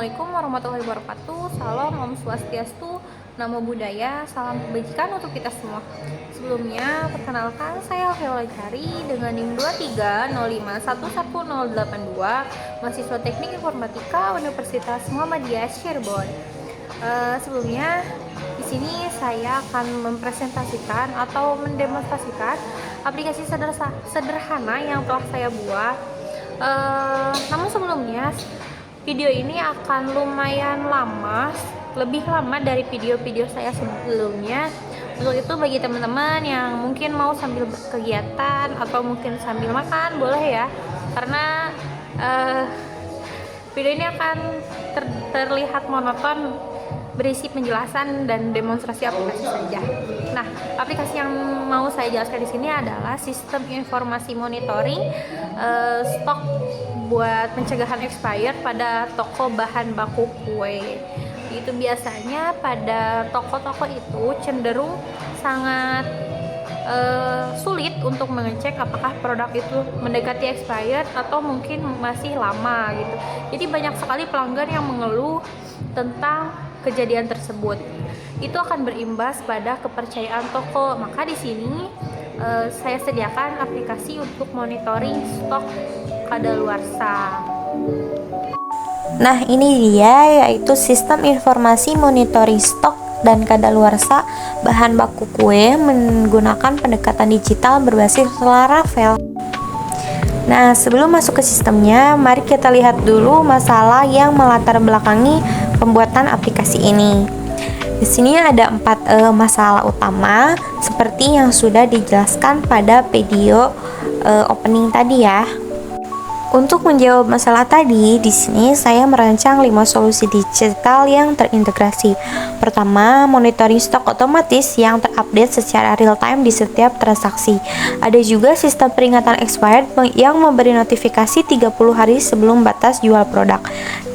Assalamualaikum warahmatullahi wabarakatuh. Salam, Om Swastiastu, Namo Buddhaya, salam kebajikan untuk kita semua. Sebelumnya, perkenalkan saya Viola Cari dengan NIM 2305111082, mahasiswa Teknik Informatika Universitas Muhammadiyah Cirebon. Sebelumnya, di sini saya akan mempresentasikan atau mendemonstrasikan aplikasi sederhana yang telah saya buat. Namun sebelumnya, video ini akan lumayan lama, lebih lama dari video-video saya sebelumnya. Untuk itu bagi teman-teman yang mungkin mau sambil berkegiatan atau mungkin sambil makan, boleh ya. Karena video ini akan terlihat monoton, berisi penjelasan dan demonstrasi aplikasi saja. Nah, aplikasi yang mau saya jelaskan di sini adalah sistem informasi monitoring stok buat pencegahan expired pada toko bahan baku kue. Itu biasanya pada toko-toko itu cenderung sangat sulit untuk mengecek apakah produk itu mendekati expired atau mungkin masih lama gitu. Jadi banyak sekali pelanggan yang mengeluh tentang kejadian tersebut. Itu akan berimbas pada kepercayaan toko. Maka di sini saya sediakan aplikasi untuk monitoring stok kadaluarsa. Nah, ini dia, yaitu sistem informasi monitoring stok dan kadaluarsa bahan baku kue menggunakan pendekatan digital berbasis Laravel. Nah, sebelum masuk ke sistemnya, mari kita lihat dulu masalah yang melatar belakangi pembuatan aplikasi ini. Di sini ada 4 masalah utama seperti yang sudah dijelaskan pada video opening tadi ya. Untuk menjawab masalah tadi, di sini saya merancang 5 solusi digital yang terintegrasi. Pertama, monitoring stok otomatis yang terupdate secara real time di setiap transaksi. Ada juga sistem peringatan expired yang memberi notifikasi 30 hari sebelum batas jual produk.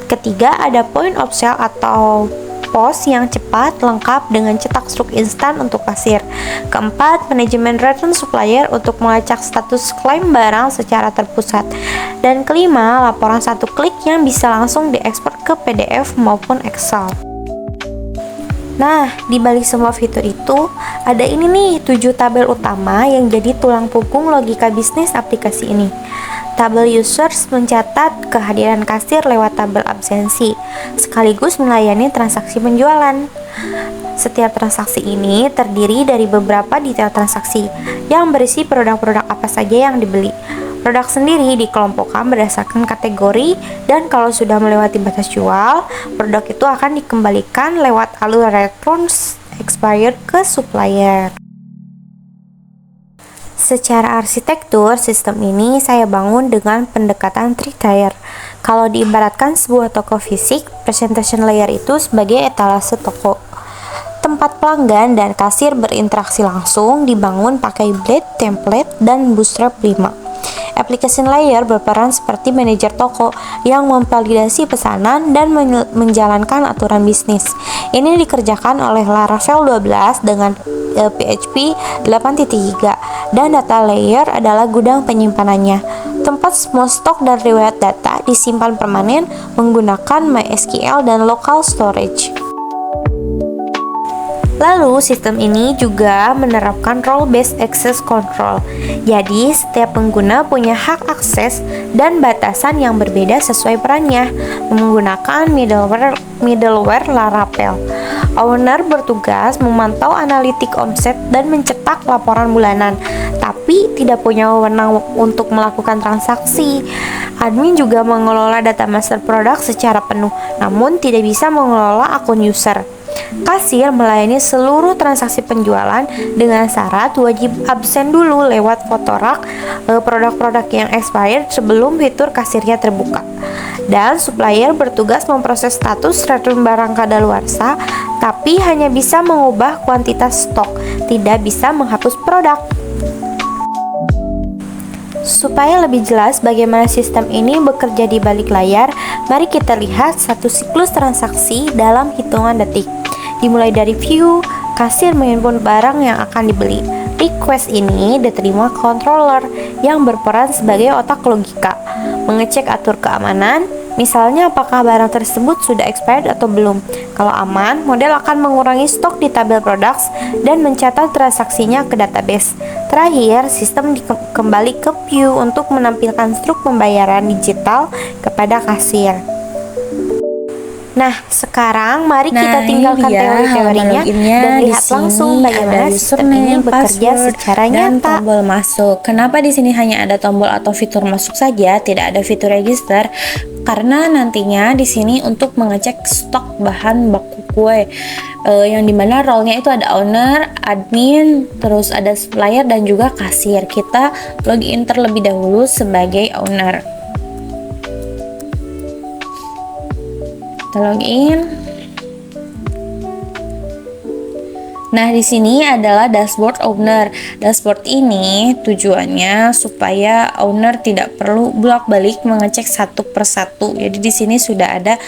Ketiga, ada point of sale atau POS yang cepat, lengkap dengan cetak struk instan untuk kasir. Keempat, manajemen return supplier untuk melacak status klaim barang secara terpusat. Dan kelima, laporan satu klik yang bisa langsung diekspor ke PDF maupun Excel. Nah, di balik semua fitur itu, ada ini nih 7 tabel utama yang jadi tulang punggung logika bisnis aplikasi ini. Tabel users mencatat kehadiran kasir lewat tabel absensi, sekaligus melayani transaksi penjualan. Setiap transaksi ini terdiri dari beberapa detail transaksi yang berisi produk-produk apa saja yang dibeli. Produk sendiri dikelompokkan berdasarkan kategori, dan kalau sudah melewati batas jual, produk itu akan dikembalikan lewat alur returns expired ke supplier. Secara arsitektur, sistem ini saya bangun dengan pendekatan 3-tier. Kalau diibaratkan sebuah toko fisik, presentation layer itu sebagai etalase toko. Tempat pelanggan dan kasir berinteraksi langsung dibangun pakai blade, template, dan bootstrap 5. Application layer berperan seperti manajer toko yang memvalidasi pesanan dan menjalankan aturan bisnis. Ini dikerjakan oleh Laravel 12 dengan PHP 8.3, dan data layer adalah gudang penyimpanannya. Tempat semua stok dan riwayat data disimpan permanen menggunakan MySQL dan local storage. Lalu, sistem ini juga menerapkan role-based access control. Jadi, setiap pengguna punya hak akses dan batasan yang berbeda sesuai perannya menggunakan middleware Laravel. Owner bertugas memantau analitik omset dan mencetak laporan bulanan, tapi tidak punya wewenang untuk melakukan transaksi. Admin juga mengelola data master produk secara penuh, namun tidak bisa mengelola akun user. Kasir melayani seluruh transaksi penjualan dengan syarat wajib absen dulu lewat foto rak produk-produk yang expired sebelum fitur kasirnya terbuka. Dan supplier bertugas memproses status return barang kadaluarsa, tapi hanya bisa mengubah kuantitas stok, tidak bisa menghapus produk. Supaya lebih jelas bagaimana sistem ini bekerja di balik layar, mari kita lihat satu siklus transaksi dalam hitungan detik. Dimulai dari view, kasir menginput barang yang akan dibeli. Request ini diterima controller yang berperan sebagai otak logika, mengecek atur keamanan, Misalnya apakah barang tersebut sudah expired atau belum. Kalau aman, model akan mengurangi stok di tabel products dan mencatat transaksinya ke database. Terakhir, sistem kembali ke view untuk menampilkan struk pembayaran digital kepada kasir. Nah, sekarang mari kita tinggalkan teori-teorinya dan lihat langsung bagaimana sistem ini bekerja secara dan nyata. tombol masuk. Kenapa di sini hanya ada tombol atau fitur masuk saja, tidak ada fitur register? Karena nantinya di sini untuk mengecek stok bahan baku kue, yang dimana role-nya itu ada owner, admin, terus ada supplier dan juga kasir. Kita login terlebih dahulu sebagai owner. Login. Nah, di sini adalah dashboard owner. Dashboard ini tujuannya supaya owner tidak perlu bolak-balik mengecek satu persatu. Jadi di sini sudah ada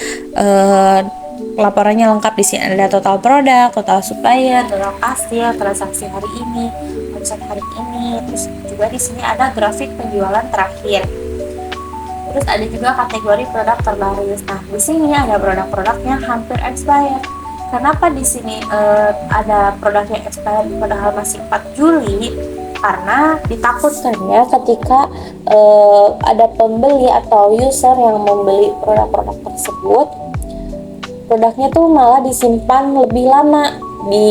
laporannya lengkap. Di sini ada total produk, total supplier, total kasir, transaksi hari ini, omset hari ini. Terus juga di sini ada grafik penjualan terakhir. Terus ada juga kategori produk terbaris. Nah, di sini ada produk-produk yang hampir expired. Kenapa di sini ada produk yang expired padahal masih 4 Juli? Karena ditakutkan ya ketika ada pembeli atau user yang membeli produk-produk tersebut, produknya tuh malah disimpan lebih lama di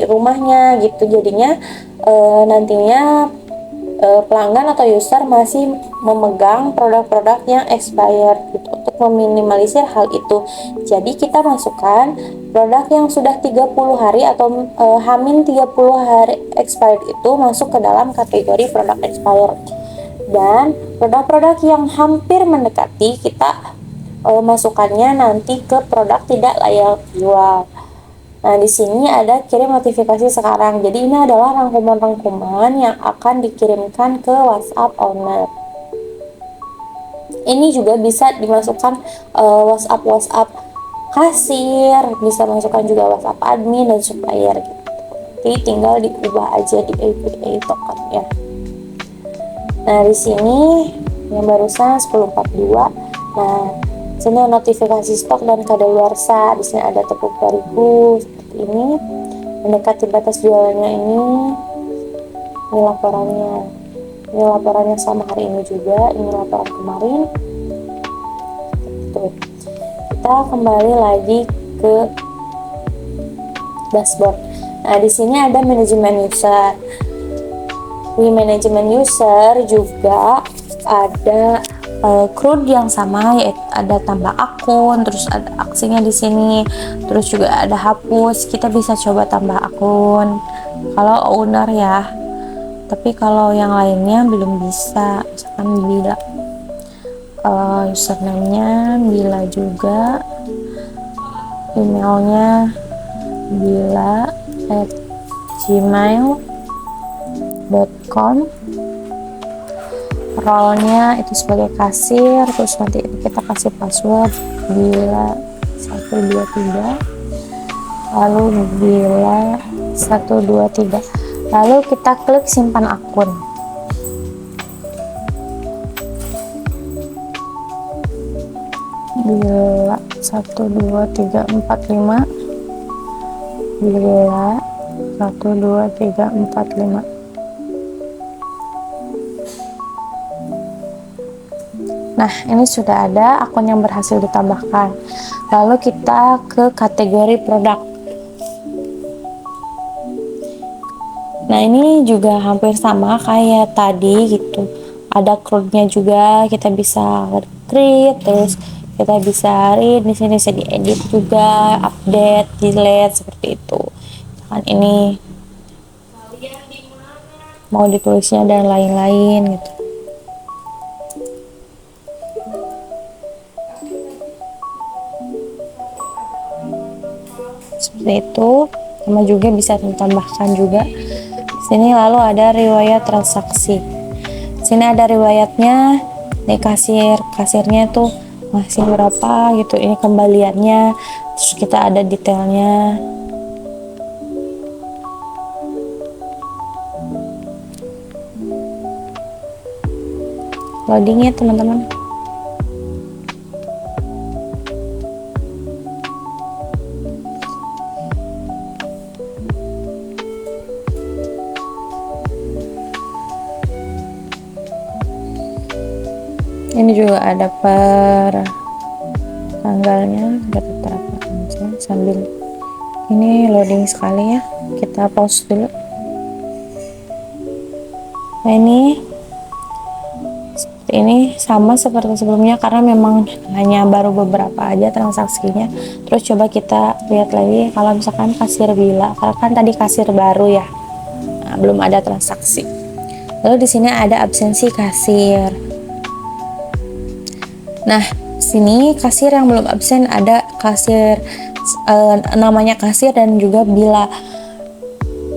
rumahnya gitu. Jadinya nantinya pelanggan atau user masih memegang produk-produk yang expired gitu. Untuk meminimalisir hal itu, jadi kita masukkan produk yang sudah 30 hari atau hamin 30 hari expired itu masuk ke dalam kategori produk expired. Dan produk-produk yang hampir mendekati kita masukkannya nanti ke produk tidak layak jual. Nah, di sini ada kirim notifikasi sekarang. Jadi ini adalah rangkuman-rangkuman yang akan dikirimkan ke WhatsApp owner. Ini juga bisa dimasukkan WhatsApp kasir, bisa masukkan juga WhatsApp admin dan supplier gitu. Jadi tinggal diubah aja di API token ya. Nah, di sini yang barusan 1042. Nah, sini notifikasi stok dan kadaluarsa. Di sini ada tepuk terigu seperti ini. Mendekati batas jualannya ini laporannya. Ini laporannya sama hari ini juga. Ini laporan kemarin. Tuh. Kita kembali lagi ke dashboard. Nah, di sini ada manajemen user. Di manajemen user juga ada CRUD yang sama, yaitu ada tambah akun, terus ada aksinya di sini, terus juga ada hapus. Kita bisa coba tambah akun kalau owner ya, tapi kalau yang lainnya belum bisa. Misalkan bila username-nya bila juga, emailnya bila@gmail.com, role-nya itu sebagai kasir, terus nanti kita kasih password bila 123, lalu bila 123, lalu kita klik simpan akun. Bila 12345, bila 12345. Nah, ini sudah ada akun yang berhasil ditambahkan. Lalu kita ke kategori produk. Nah, ini juga hampir sama kayak tadi gitu. Ada CRUD-nya juga, kita bisa create, terus kita bisa read. Di sini bisa diedit juga, update, delete seperti itu. Kan ini mau ditulisnya dan lain-lain gitu. Seperti itu. Sama juga bisa ditambahkan juga di sini. Lalu ada riwayat transaksi. Di sini ada riwayatnya. Ini kasirnya tuh masih berapa gitu. Ini kembaliannya. Terus kita ada detailnya. Loading ya teman-teman. Ini juga ada per tanggalnya, nggak tertera aja sambil ini loading sekali ya. Kita pause dulu. Nah ini seperti ini, sama seperti sebelumnya karena memang hanya baru beberapa aja transaksinya. Terus coba kita lihat lagi kalau misalkan kasir bila, karena kan tadi kasir baru ya, nah, belum ada transaksi. Lalu di sini ada absensi kasir. Nah, sini kasir yang belum absen ada kasir namanya kasir dan juga bila.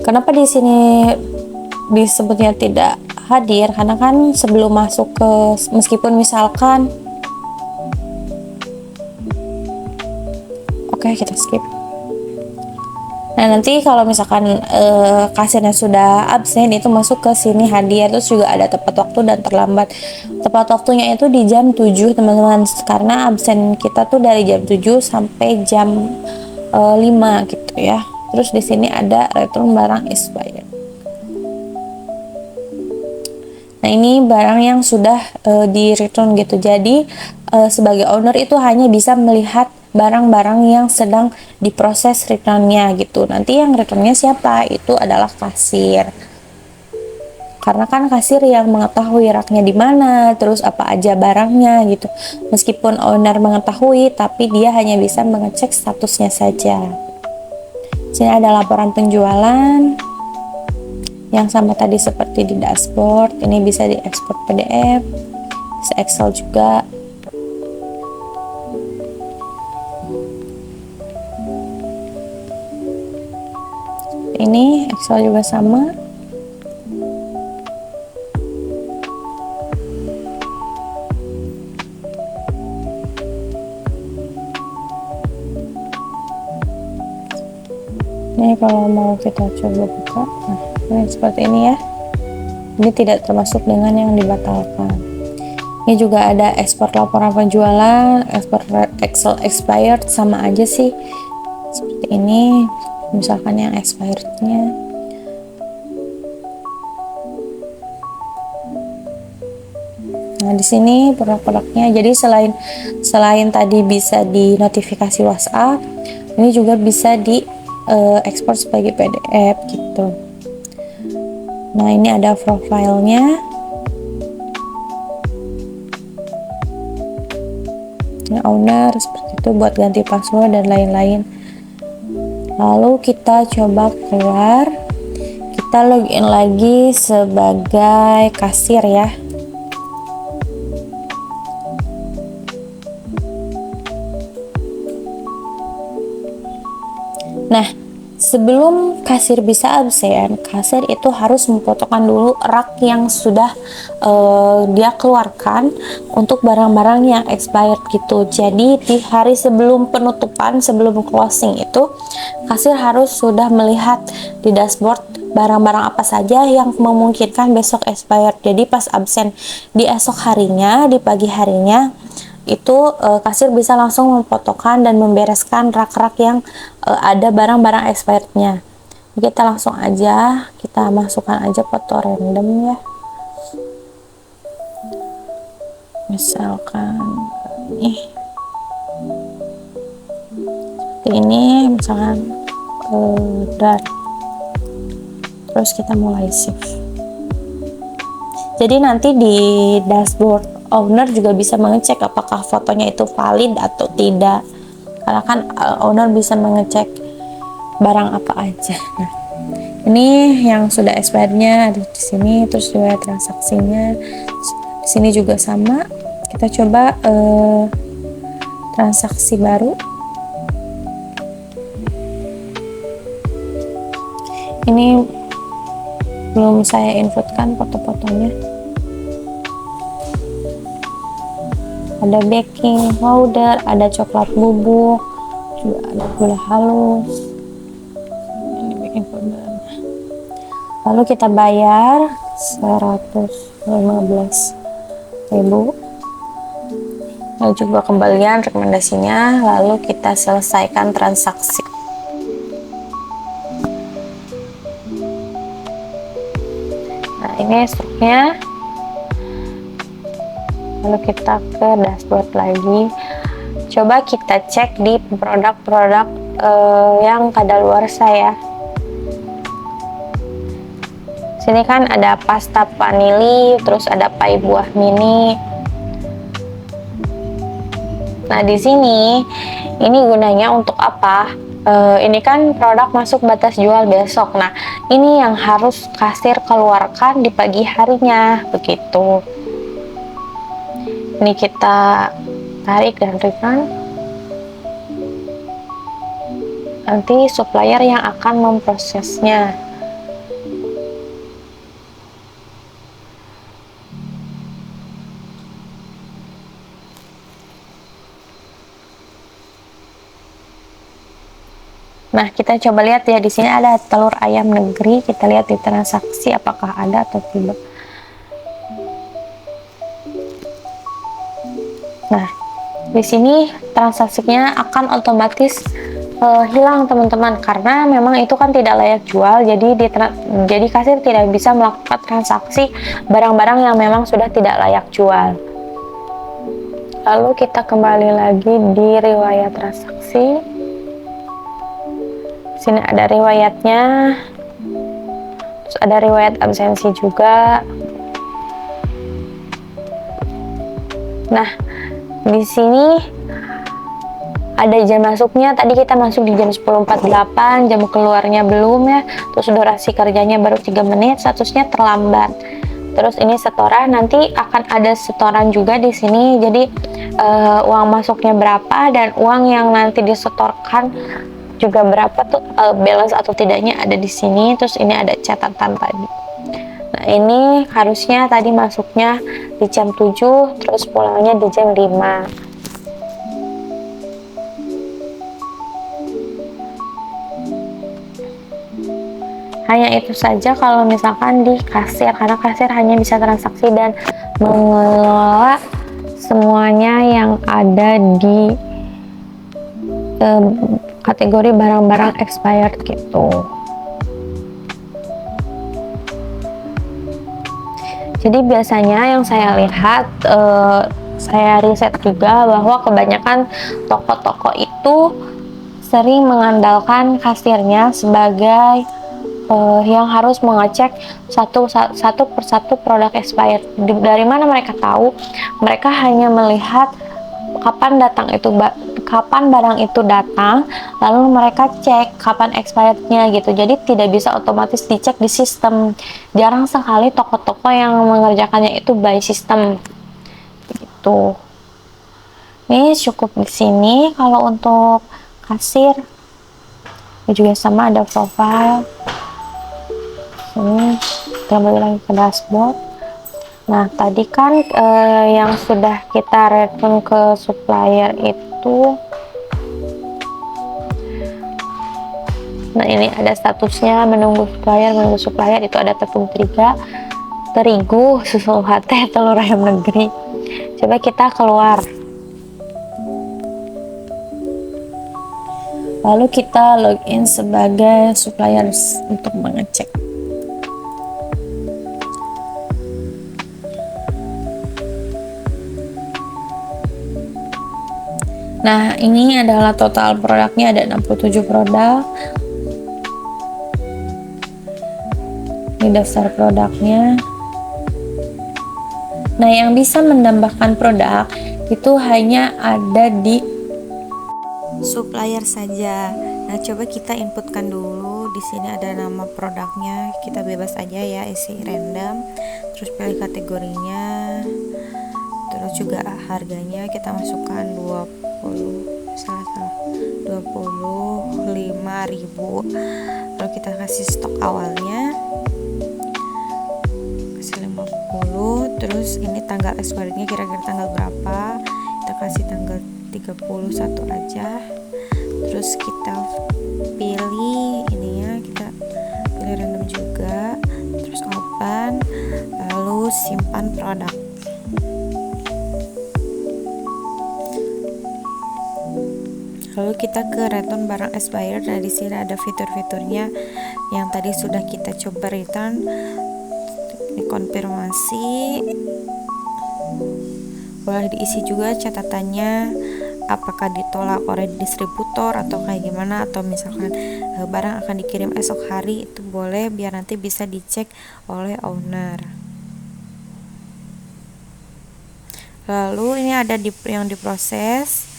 Kenapa di sini disebutnya tidak hadir? Karena kan sebelum masuk ke, meskipun misalkan oke, kita skip. Nah, nanti kalau misalkan kasirnya sudah absen itu masuk ke sini hadir. Terus juga ada tepat waktu dan terlambat. Tepat waktunya itu di jam 7 teman-teman, karena absen kita tuh dari jam 7 sampai jam 5 gitu ya. Terus di sini ada return barang expired. Nah, ini barang yang sudah di return gitu. Jadi sebagai owner itu hanya bisa melihat barang-barang yang sedang diproses returnnya gitu. Nanti yang returnnya siapa? Itu adalah kasir. Karena kan kasir yang mengetahui raknya di mana, terus apa aja barangnya gitu. Meskipun owner mengetahui, tapi dia hanya bisa mengecek statusnya saja. Sini ada laporan penjualan yang sama tadi seperti di dashboard. Ini bisa diekspor PDF, bisa Excel juga. Ini Excel juga sama. Ini kalau mau kita coba buka, nah ini seperti ini ya. Ini tidak termasuk dengan yang dibatalkan. Ini juga ada ekspor laporan penjualan, ekspor Excel expired, sama aja sih. Seperti ini, misalkan yang expirednya. Nah, di sini produk-produknya. Jadi selain tadi bisa di notifikasi WhatsApp, ini juga bisa di ekspor sebagai PDF gitu. Nah, ini ada profilnya. Ini owner seperti itu buat ganti password dan lain-lain. Lalu kita coba keluar. Kita login lagi sebagai kasir ya. Nah, sebelum kasir bisa absen, kasir itu harus memfotokan dulu rak yang sudah dia keluarkan untuk barang-barang yang expired gitu. Jadi di hari sebelum penutupan, sebelum closing itu, kasir harus sudah melihat di dashboard barang-barang apa saja yang memungkinkan besok expired. Jadi pas absen di esok harinya, di pagi harinya, itu kasir bisa langsung memfotokan dan membereskan rak-rak yang ada barang-barang expirednya. Kita langsung aja, kita masukkan aja foto random ya, misalkan seperti ini, misalkan dan terus kita mulai save. Jadi nanti di dashboard owner juga bisa mengecek apakah fotonya itu valid atau tidak, karena kan owner bisa mengecek barang apa aja. Nah, ini yang sudah expirednya ada di sini, terus juga transaksinya di sini juga sama. Kita coba transaksi baru. Ini belum saya inputkan foto-fotonya. Ada baking powder, ada coklat bubuk, juga ada gula halus. Ini baking powder. Lalu kita bayar 115.000. Lalu juga kembalian rekomendasinya. Lalu kita selesaikan transaksi. Nah, ini stoknya. Lalu kita ke dashboard lagi. Coba kita cek di produk-produk yang kadaluarsa ya. Sini kan ada pasta vanili, terus ada pai buah mini. Nah, di sini ini gunanya untuk apa? Ini kan produk masuk batas jual besok. Nah, ini yang harus kasir keluarkan di pagi harinya, begitu. Ini kita tarik dan refund. Nanti supplier yang akan memprosesnya. Nah, kita coba lihat ya, di sini ada telur ayam negeri. Kita lihat di transaksi apakah ada atau tidak. Nah, di sini transaksinya akan otomatis hilang teman-teman, karena memang itu kan tidak layak jual. Jadi kasir tidak bisa melakukan transaksi barang-barang yang memang sudah tidak layak jual. Lalu kita kembali lagi di riwayat transaksi. Sini ada riwayatnya, terus ada riwayat absensi juga. Nah, di sini ada jam masuknya. Tadi kita masuk di jam 10.48, jam keluarnya belum ya. Terus durasi kerjanya baru 3 menit, statusnya terlambat. Terus ini setoran, nanti akan ada setoran juga di sini. Jadi uang masuknya berapa dan uang yang nanti disetorkan juga berapa tuh, balance atau tidaknya ada di sini. Terus ini ada catatan tadi. Nah, ini harusnya tadi masuknya di jam 7, terus pulangnya di jam 5. Hanya itu saja kalau misalkan di kasir, karena kasir hanya bisa transaksi dan mengelola semuanya yang ada di kategori barang-barang expired gitu. Jadi biasanya yang saya lihat, saya riset juga bahwa kebanyakan toko-toko itu sering mengandalkan kasirnya sebagai yang harus mengecek satu persatu produk expired. Dari mana mereka tahu? Mereka hanya melihat kapan barang itu datang, lalu mereka cek kapan expirednya gitu. Jadi tidak bisa otomatis dicek di sistem. Jarang sekali toko-toko yang mengerjakannya itu by system gitu. Ini cukup di sini. Kalau untuk kasir juga sama, ada profile. Ini kembali lagi ke dashboard. Nah, tadi kan yang sudah kita return ke supplier itu, nah ini ada statusnya menunggu supplier itu ada tepung terigu, susu UHT, telur ayam negeri. Coba kita keluar. Lalu kita login sebagai supplier untuk mengecek. Nah, ini adalah total produknya, ada 67 produk. Ini daftar produknya. Nah, yang bisa menambahkan produk itu hanya ada di supplier saja. Nah, coba kita inputkan dulu. Di sini ada nama produknya, kita bebas aja ya, isi random. Terus pilih kategorinya. Terus juga harganya kita masukkan 25.000. Lalu kita kasih stok awalnya, kasih 50. Terus ini tanggal expirednya kira-kira tanggal berapa, kita kasih tanggal 31 aja. Terus kita pilih ininya, kita pilih random juga. Terus open, lalu simpan produk. Lalu kita ke return barang expired. Nah, di sini ada fitur-fiturnya yang tadi sudah kita coba return. Ini konfirmasi, boleh diisi juga catatannya, apakah ditolak oleh distributor atau kayak gimana, atau misalkan barang akan dikirim esok hari, itu boleh biar nanti bisa dicek oleh owner. Lalu ini ada yang diproses.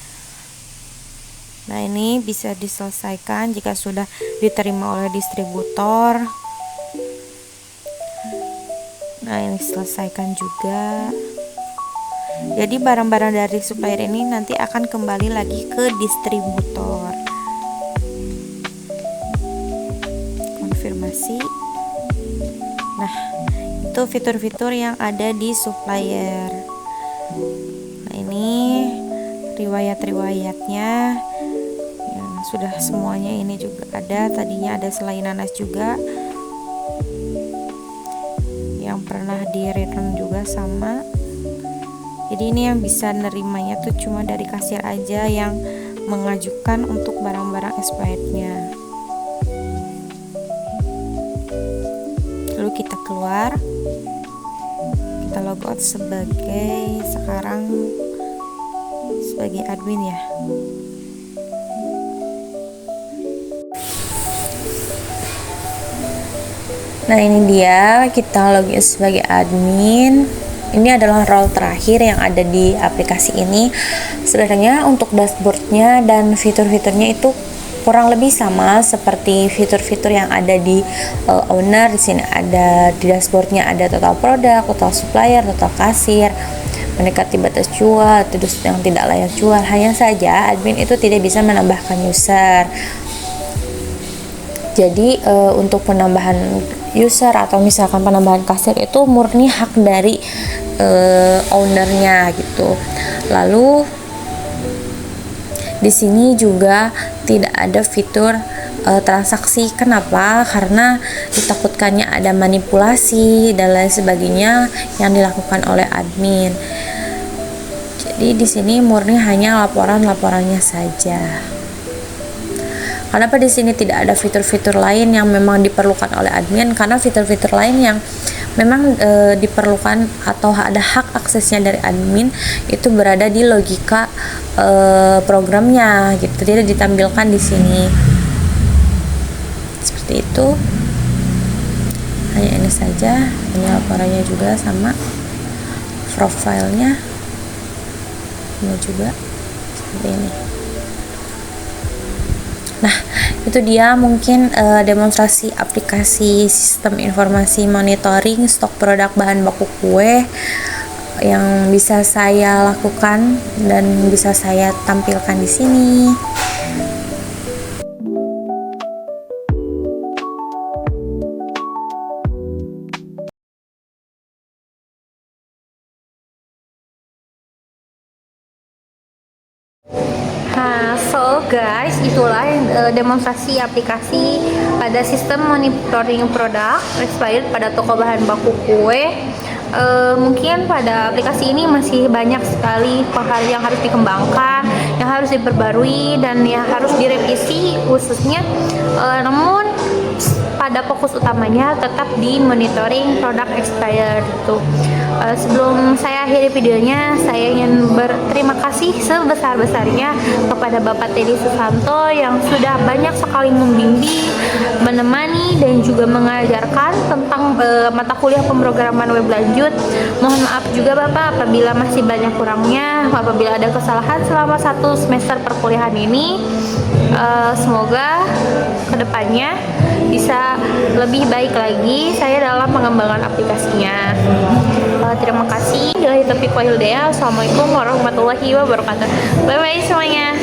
Nah, ini bisa diselesaikan jika sudah diterima oleh distributor. Nah, ini selesaikan juga. Jadi barang-barang dari supplier ini nanti akan kembali lagi ke distributor. Konfirmasi. Nah, itu fitur-fitur yang ada di supplier. Nah, ini riwayat-riwayatnya yang sudah semuanya ini juga ada. Tadinya ada selain nanas juga yang pernah di return juga sama. Jadi ini yang bisa nerimanya tuh cuma dari kasir aja yang mengajukan untuk barang-barang expirednya. Lalu kita keluar, kita logout sebagai admin ya. Nah, ini dia kita login sebagai admin. Ini adalah role terakhir yang ada di aplikasi ini. Sebenarnya untuk dashboardnya dan fitur-fiturnya itu kurang lebih sama seperti fitur-fitur yang ada di owner. Di sini ada di dashboardnya ada total produk, total supplier, total kasir, mendekati batas jual, terus yang tidak layak jual. Hanya saja admin itu tidak bisa menambahkan user. Jadi untuk penambahan user atau misalkan penambahan kasir itu murni hak dari ownernya gitu. Lalu di sini juga tidak ada fitur transaksi. Kenapa? Karena ditakutkannya ada manipulasi dan lain sebagainya yang dilakukan oleh admin. Jadi di sini murni hanya laporannya saja. Kenapa di sini tidak ada fitur-fitur lain yang memang diperlukan oleh admin? Karena fitur-fitur lain yang memang diperlukan atau ada hak aksesnya dari admin itu berada di logika programnya gitu, tidak ditampilkan di sini. Seperti itu. Hanya ini saja, ini laporannya juga sama, profilnya ini juga seperti ini. Nah, itu dia mungkin demonstrasi aplikasi sistem informasi monitoring stok produk bahan baku kue yang bisa saya lakukan dan bisa saya tampilkan di sini. Nah, so guys, itulah demonstrasi aplikasi pada sistem monitoring produk expired pada toko bahan baku kue. Mungkin pada aplikasi ini masih banyak sekali hal yang harus dikembangkan, yang harus diperbarui dan yang harus direvisi khususnya. Namun pada fokus utamanya tetap di monitoring produk expired itu. Sebelum saya akhiri videonya, saya ingin berterima kasih sebesar-besarnya kepada Bapak Teddy Susanto yang sudah banyak sekali membimbing, menemani dan juga mengajarkan tentang mata kuliah pemrograman web lanjut. Mohon maaf juga Bapak apabila masih banyak kurangnya, apabila ada kesalahan selama 1 semester perkuliahan ini. Semoga kedepannya bisa lebih baik lagi saya dalam pengembangan aplikasinya. Terima kasih. Assalamualaikum warahmatullahi wabarakatuh. Bye bye semuanya.